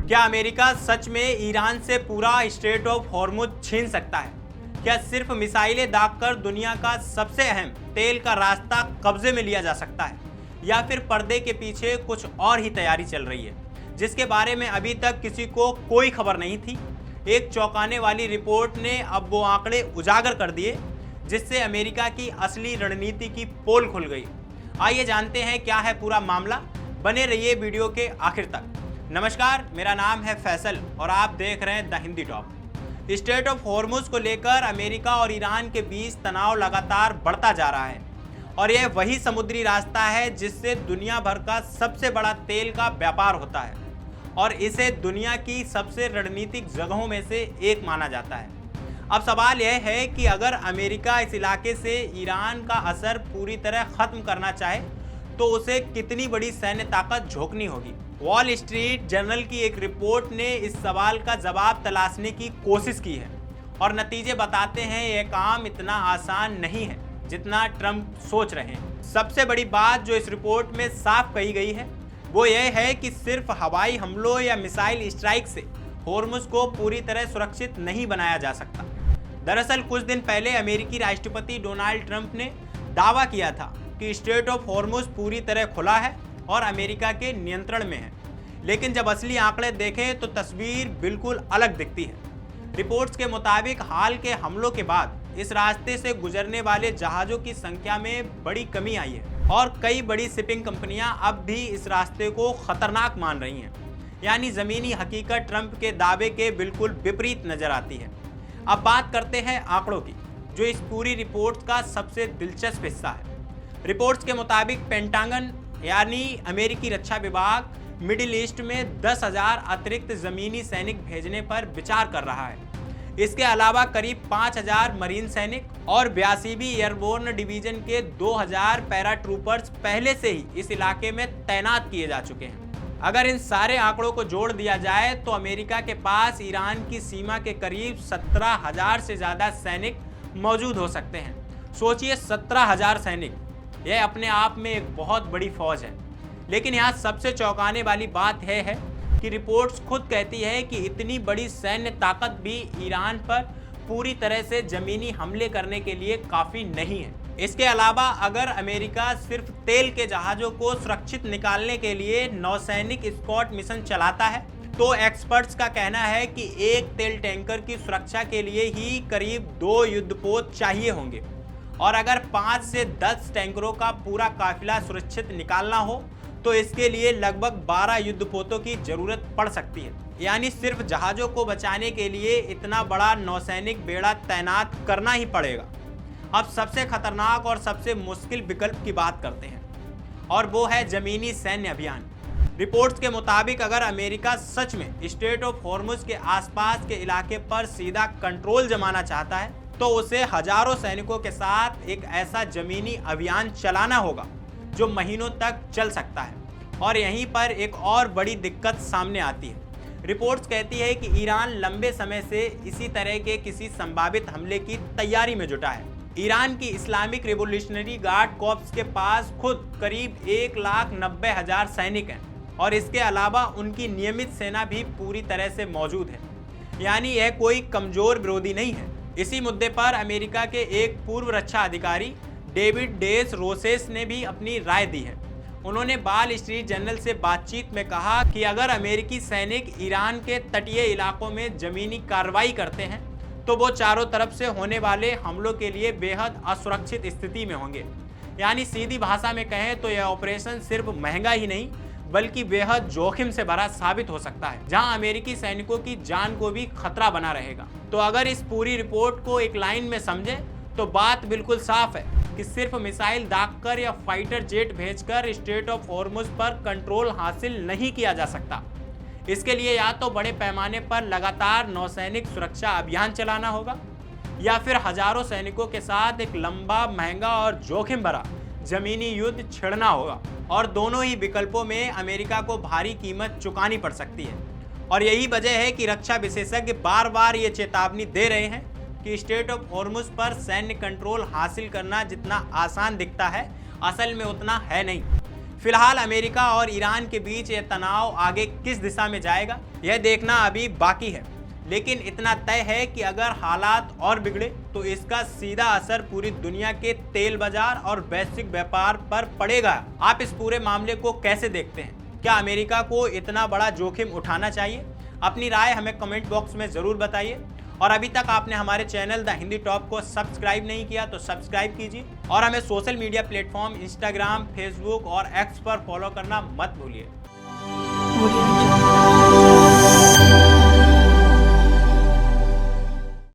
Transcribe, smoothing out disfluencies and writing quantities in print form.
क्या अमेरिका सच में ईरान से पूरा स्ट्रेट ऑफ हॉर्मुज छीन सकता है? क्या सिर्फ मिसाइलें दागकर दुनिया का सबसे अहम तेल का रास्ता कब्जे में लिया जा सकता है, या फिर पर्दे के पीछे कुछ और ही तैयारी चल रही है जिसके बारे में अभी तक किसी को कोई खबर नहीं थी? एक चौंकाने वाली रिपोर्ट ने अब वो आंकड़े उजागर कर दिए जिससे अमेरिका की असली रणनीति की पोल खुल गई। आइए जानते हैं क्या है पूरा मामला। बने रहिए वीडियो के आखिर तक। नमस्कार, मेरा नाम है फैसल और आप देख रहे हैं the Hindi top. Straight of Hormuz को लेकर अमेरिका और ईरान के बीच तनाव लगातार बढ़ता जा रहा है और यह वही समुद्री रास्ता है जिससे दुनिया भर का सबसे बड़ा तेल का व्यापार होता है और इसे दुनिया की सबसे रणनीतिक जगहों में से एक माना जाता है। अब सवाल यह है कि अगर अमेरिका इस इलाके से ईरान का असर पूरी तरह खत्म करना चाहे तो उसे कितनी बड़ी सैन्य ताकत झोंकनी होगी। वॉल स्ट्रीट जर्नल की एक रिपोर्ट ने इस सवाल का जवाब तलाशने की कोशिश की है और नतीजे बताते हैं यह काम इतना आसान नहीं है जितना ट्रंप सोच रहे हैं। सबसे बड़ी बात जो इस रिपोर्ट में साफ कही गई है वो यह है कि सिर्फ हवाई हमलों या मिसाइल स्ट्राइक से हॉर्मुज को पूरी तरह सुरक्षित नहीं बनाया जा सकता। दरअसल कुछ दिन पहले अमेरिकी राष्ट्रपति डोनाल्ड ट्रंप ने दावा किया था कि स्ट्रेट ऑफ हॉर्मुज पूरी तरह खुला है और अमेरिका के नियंत्रण में है, लेकिन जब असली आंकड़े देखें तो तस्वीर बिल्कुल अलग दिखती है। रिपोर्ट्स के मुताबिक हाल के हमलों के बाद इस रास्ते से गुजरने वाले जहाज़ों की संख्या में बड़ी कमी आई है और कई बड़ी शिपिंग कंपनियां अब भी इस रास्ते को खतरनाक मान रही हैं। यानी ज़मीनी हकीकत ट्रंप के दावे के बिल्कुल विपरीत नजर आती है। अब बात करते हैं आंकड़ों की, जो इस पूरी रिपोर्ट का सबसे दिलचस्प हिस्सा है। रिपोर्ट्स के मुताबिक पेंटागन यानी अमेरिकी रक्षा विभाग मिडिल ईस्ट में 10,000 अतिरिक्त ज़मीनी सैनिक भेजने पर विचार कर रहा है। इसके अलावा करीब 5,000 मरीन सैनिक और 82वीं एयरबोर्न डिवीजन के 2,000 पैरा ट्रूपर्स पहले से ही इस इलाके में तैनात किए जा चुके हैं। अगर इन सारे आंकड़ों को जोड़ दिया जाए तो अमेरिका के पास ईरान की सीमा के करीब 17,000 से ज़्यादा सैनिक मौजूद हो सकते हैं। सोचिए, 17,000 सैनिक, यह अपने आप में एक बहुत बड़ी फौज है। लेकिन यहाँ सबसे चौंकाने वाली बात यह है कि रिपोर्ट्स खुद कहती है कि इतनी बड़ी सैन्य ताकत भी ईरान पर पूरी तरह से ज़मीनी हमले करने के लिए काफ़ी नहीं है। इसके अलावा अगर अमेरिका सिर्फ तेल के जहाज़ों को सुरक्षित निकालने के लिए नौसैनिक स्क्वाड मिशन चलाता है तो एक्सपर्ट्स का कहना है कि एक तेल टैंकर की सुरक्षा के लिए ही करीब 2 युद्धपोत चाहिए होंगे और अगर 5 से 10 टैंकरों का पूरा काफिला सुरक्षित निकालना हो तो इसके लिए लगभग 12 युद्धपोतों की जरूरत पड़ सकती है। यानी सिर्फ जहाज़ों को बचाने के लिए इतना बड़ा नौसैनिक बेड़ा तैनात करना ही पड़ेगा। अब सबसे खतरनाक और सबसे मुश्किल विकल्प की बात करते हैं और वो है ज़मीनी सैन्य अभियान। रिपोर्ट्स के मुताबिक अगर अमेरिका सच में स्ट्रेट ऑफ हॉर्मुज के आसपास के इलाके पर सीधा कंट्रोल जमाना चाहता है तो उसे हजारों सैनिकों के साथ एक ऐसा ज़मीनी अभियान चलाना होगा जो महीनों तक चल सकता है। और यहीं पर एक और बड़ी दिक्कत सामने आती है। रिपोर्ट्स कहती है कि ईरान लंबे समय से इसी तरह के किसी संभावित हमले की तैयारी में जुटा है। ईरान की इस्लामिक रिवोल्यूशनरी गार्ड कॉर्प्स के पास खुद करीब 1,90,000 सैनिक हैं और इसके अलावा उनकी नियमित सेना भी पूरी तरह से मौजूद है। यानी यह कोई कमज़ोर विरोधी नहीं है। इसी मुद्दे पर अमेरिका के एक पूर्व रक्षा अधिकारी डेविड डेस रोसेस ने भी अपनी राय दी है। उन्होंने वॉल स्ट्रीट जर्नल से बातचीत में कहा कि अगर अमेरिकी सैनिक ईरान के तटीय इलाकों में ज़मीनी कार्रवाई करते हैं तो वो चारों तरफ से होने वाले हमलों के लिए बेहद असुरक्षित स्थिति में होंगे। यानी सीधी भाषा में कहें तो यह ऑपरेशन सिर्फ महंगा ही नहीं बल्कि बेहद जोखिम से भरा साबित हो सकता है, जहां अमेरिकी सैनिकों की जान को भी खतरा बना रहेगा। तो अगर इस पूरी रिपोर्ट को एक लाइन में समझें तो बात बिल्कुल साफ है कि सिर्फ मिसाइल दागकर या फाइटर जेट भेजकर स्ट्रेट ऑफ हॉर्मुज पर कंट्रोल हासिल नहीं किया जा सकता। इसके लिए या तो बड़े पैमाने पर लगातार नौसैनिक सुरक्षा अभियान चलाना होगा या फिर हजारों सैनिकों के साथ एक लंबा, महंगा और जोखिम भरा ज़मीनी युद्ध छिड़ना होगा। और दोनों ही विकल्पों में अमेरिका को भारी कीमत चुकानी पड़ सकती है। और यही वजह है कि रक्षा विशेषज्ञ बार बार ये चेतावनी दे रहे हैं कि स्ट्रेट ऑफ हॉर्मुज पर सैन्य कंट्रोल हासिल करना जितना आसान दिखता है असल में उतना है नहीं। फिलहाल अमेरिका और ईरान के बीच यह तनाव आगे किस दिशा में जाएगा, यह देखना अभी बाकी है। लेकिन इतना तय है कि अगर हालात और बिगड़े तो इसका सीधा असर पूरी दुनिया के तेल बाजार और वैश्विक व्यापार पर पड़ेगा। आप इस पूरे मामले को कैसे देखते हैं? क्या अमेरिका को इतना बड़ा जोखिम उठाना चाहिए? अपनी राय हमें कमेंट बॉक्स में जरूर बताइए। और अभी तक आपने हमारे चैनल द हिंदी टॉप को सब्सक्राइब नहीं किया तो सब्सक्राइब कीजिए और हमें social media platform Instagram, Facebook और एक्स पर फॉलो करना मत भूलिए।